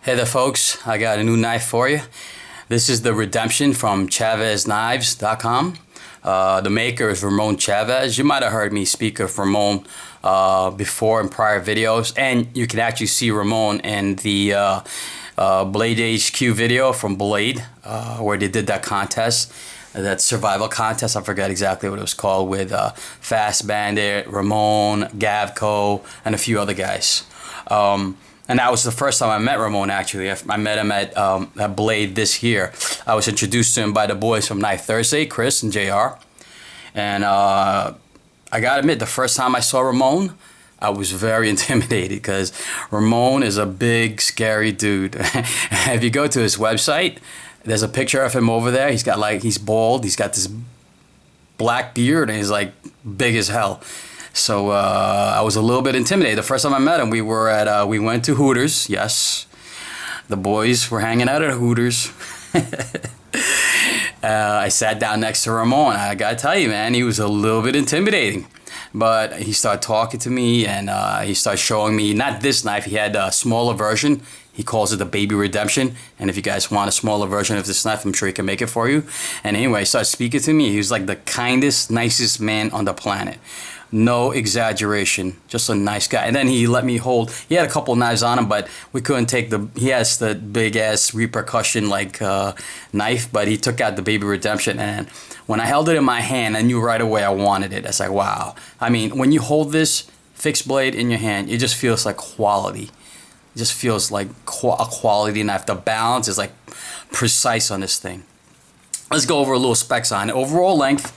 Hey there folks, I got a new knife for you. This is the Redemption from ChavesKnives.com. The maker is Ramon Chaves. You might have heard me speak of Ramon before in prior videos, and you can actually see Ramon in the Blade HQ video from Blade, where they did that contest, that survival contest. I forgot exactly what it was called, with Fast Bandit, Ramon, Gavco, and a few other guys. And that was the first time I met Ramon, actually. I met him at Blade this year. I was introduced to him by the boys from Knife Thursday, Chris and JR. And I gotta admit, the first time I saw Ramon, I was very intimidated because Ramon is a big, scary dude. If you go to his website, there's a picture of him over there. He's bald, he's got this black beard, and he's like big as hell. So I was a little bit intimidated. The first time I met him, we went to Hooters. Yes, the boys were hanging out at Hooters. I sat down next to Ramon. I gotta tell you, man, he was a little bit intimidating. But he started talking to me, and he started showing me, not this knife, he had a smaller version. He calls it the Baby Redemption. And if you guys want a smaller version of this knife, I'm sure he can make it for you. And anyway, he started speaking to me. He was like the kindest, nicest man on the planet. No exaggeration, just a nice guy. And then he let me hold, he had a couple knives on him, but we couldn't take he has the big ass repercussion like knife, but he took out the Baby Redemption, and when I held it in my hand, I knew right away I wanted it. I was like, wow. I mean, when you hold this fixed blade in your hand, it just feels like quality. It just feels like a quality knife. The balance is like precise on this thing. Let's go over a little specs on it. Overall length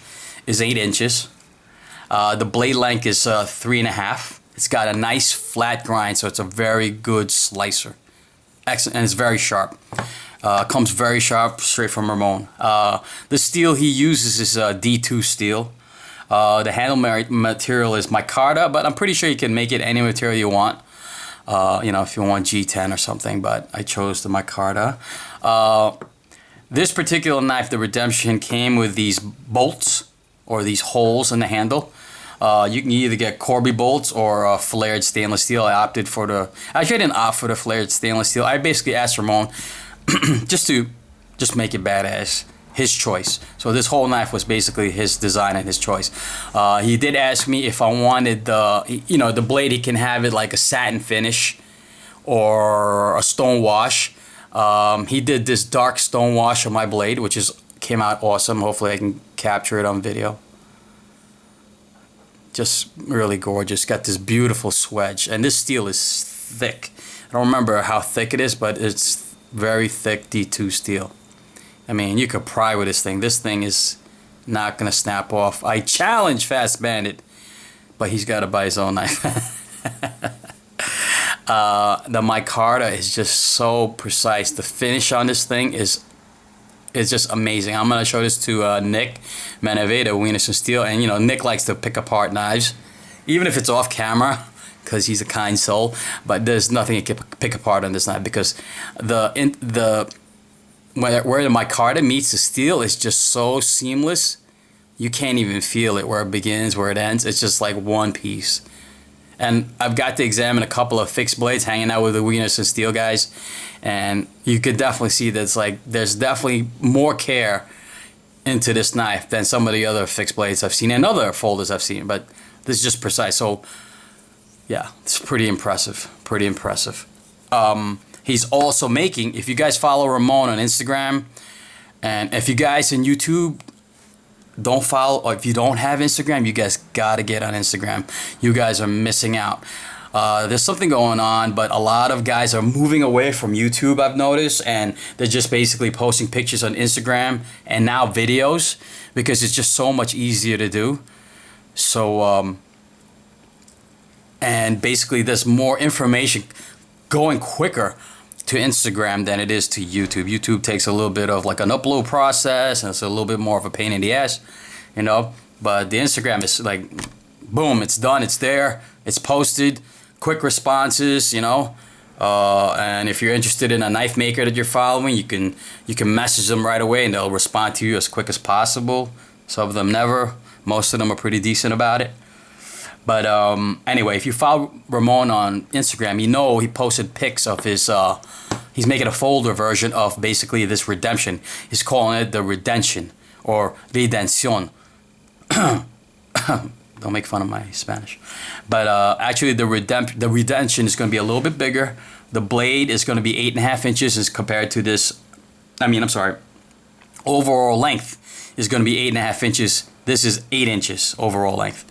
is 8 inches. The blade length is 3.5. It's got a nice flat grind, so it's a very good slicer. Excellent, and it's very sharp. Comes very sharp, straight from Ramon. The steel he uses is D2 steel. The handle material is MICARTA, but I'm pretty sure you can make it any material you want. You know, if you want G10 or something, but I chose the MICARTA. This particular knife, the Redemption, came with these bolts, or these holes in the handle. You can either get Corby bolts or flared stainless steel. I opted for actually I didn't opt for the flared stainless steel. I basically asked Ramon just make it badass. His choice. So this whole knife was basically his design and his choice. He did ask me if I wanted the blade. He can have it like a satin finish or a stone wash. He did this dark stone wash on my blade, which came out awesome. Hopefully I can capture it on video. Just really gorgeous. Got this beautiful swedge, and this steel is thick. I don't remember how thick it is, but it's very thick D2 steel. I mean, you could pry with this thing. This thing is not gonna snap off. I challenge Fast Bandit, but he's got to buy his own knife. The MICARTA is just so precise. The finish on this thing is just amazing. I'm gonna show this to Nick Manaveda, Wieners and Steel, and you know, Nick likes to pick apart knives, even if it's off camera, because he's a kind soul. But there's nothing you can pick apart on this knife, because where the MICARTA meets the steel is just so seamless. You can't even feel it where it begins, where it ends. It's just like one piece. And I've got to examine a couple of fixed blades, hanging out with the Wieners and Steel guys, and you could definitely see that there's definitely more care into this knife than some of the other fixed blades I've seen and other folders I've seen. But this is just precise. So yeah, it's pretty impressive. Pretty impressive. He's also making, if you guys follow Ramon on Instagram, and if you guys in YouTube don't follow, or if you don't have Instagram, you guys gotta get on Instagram. You guys are missing out. There's something going on, but a lot of guys are moving away from YouTube, I've noticed, and they're just basically posting pictures on Instagram and now videos, because it's just so much easier to do. So and basically there's more information going quicker to Instagram than it is to YouTube. YouTube takes a little bit of like an upload process, and it's a little bit more of a pain in the ass, you know. But the Instagram is like, boom, it's done, it's there, it's posted, quick responses, you know. And if you're interested in a knife maker that you're following, you can message them right away, and they'll respond to you as quick as possible. Some of them never. Most of them are pretty decent about it. But anyway, if you follow Ramon on Instagram, you know he posted pics of his He's making a folder version of basically this redemption. He's calling it the Redemption or Redención. Don't make fun of my Spanish. But actually the Redemption is going to be a little bit bigger. The blade is going to be 8.5 inches as compared to this. Overall length is going to be 8.5 inches. This is 8 inches overall length.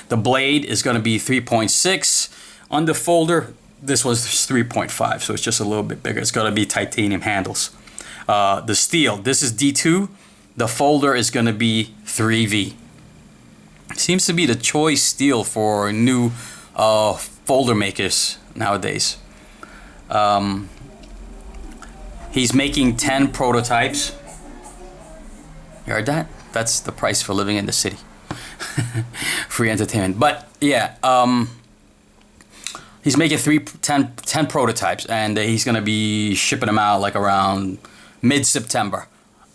The blade is going to be 3.6 on the folder. This was 3.5, so it's just a little bit bigger. It's going to be titanium handles. The steel, this is D2. The folder is going to be 3V. Seems to be the choice steel for new folder makers nowadays. He's making 10 prototypes. You heard that? That's the price for living in the city. Free entertainment. But yeah, he's making 10 prototypes, and he's going to be shipping them out like around mid-September.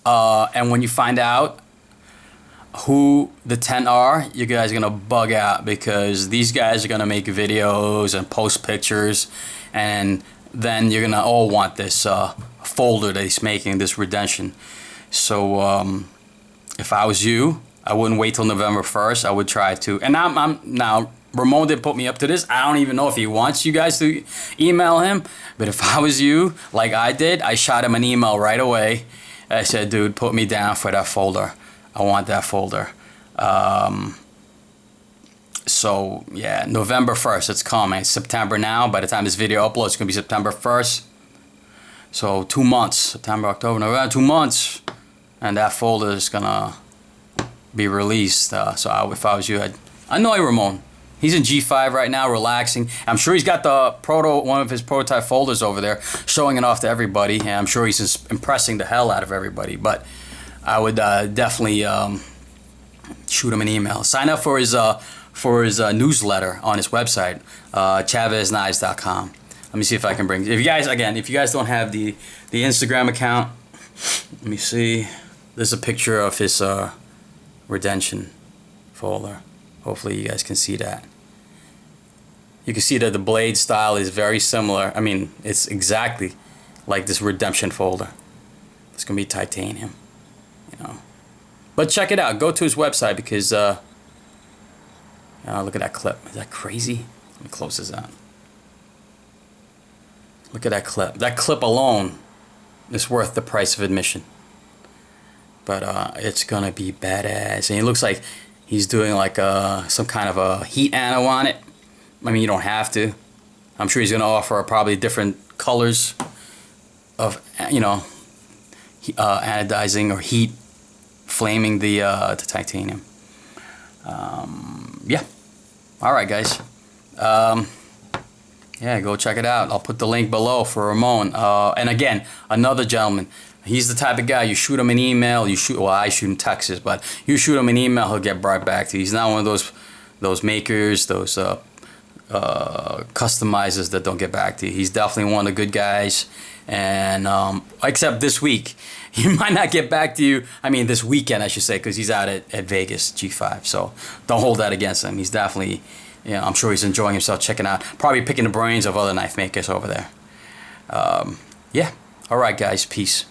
And when you find out who the 10 are, you guys are going to bug out, because these guys are going to make videos and post pictures, and then you're going to all want this folder that he's making, this Redemption. So if I was you, I wouldn't wait till November 1st. I would try to. And now, Ramon did put me up to this. I don't even know if he wants you guys to email him. But if I was you, like I did, I shot him an email right away. I said, dude, put me down for that folder. I want that folder. So, yeah, November 1st, it's coming. It's September now. By the time this video uploads, it's going to be September 1st. So, 2 months. September, October, November, 2 months. And that folder is going to be released. If I was you, I'd annoy Ramon. He's in G5 right now, relaxing. I'm sure he's got one of his prototype folders over there, showing it off to everybody. And I'm sure he's just impressing the hell out of everybody. But I would definitely shoot him an email. Sign up for his newsletter on his website, chavesknives.com. Let me see if I can bring. If you guys don't have the Instagram account, let me see. There's a picture of his Redemption folder. Hopefully you guys can see that. You can see that the blade style is very similar. I mean, it's exactly like this Redemption folder. It's gonna be titanium, you know. But check it out. Go to his website, because look at that clip. Is that crazy? Let me close this out. Look at that clip. That clip alone is worth the price of admission. But it's gonna be badass. And it looks like he's doing like some kind of a heat anno on it. I mean, you don't have to. I'm sure he's gonna offer probably different colors of, anodizing or heat flaming the titanium. Yeah. All right, guys. Yeah, go check it out. I'll put the link below for Ramon. And again, another gentleman. He's the type of guy, you shoot him an email, I shoot him texts, but you shoot him an email, he'll get right back to you. He's not one of those makers, those customizers that don't get back to you. He's definitely one of the good guys. And except this week, he might not get back to you. I mean, this weekend, I should say, because he's out at Vegas, G5. So don't hold that against him. He's definitely, I'm sure he's enjoying himself, checking out, probably picking the brains of other knife makers over there. Yeah. All right, guys. Peace.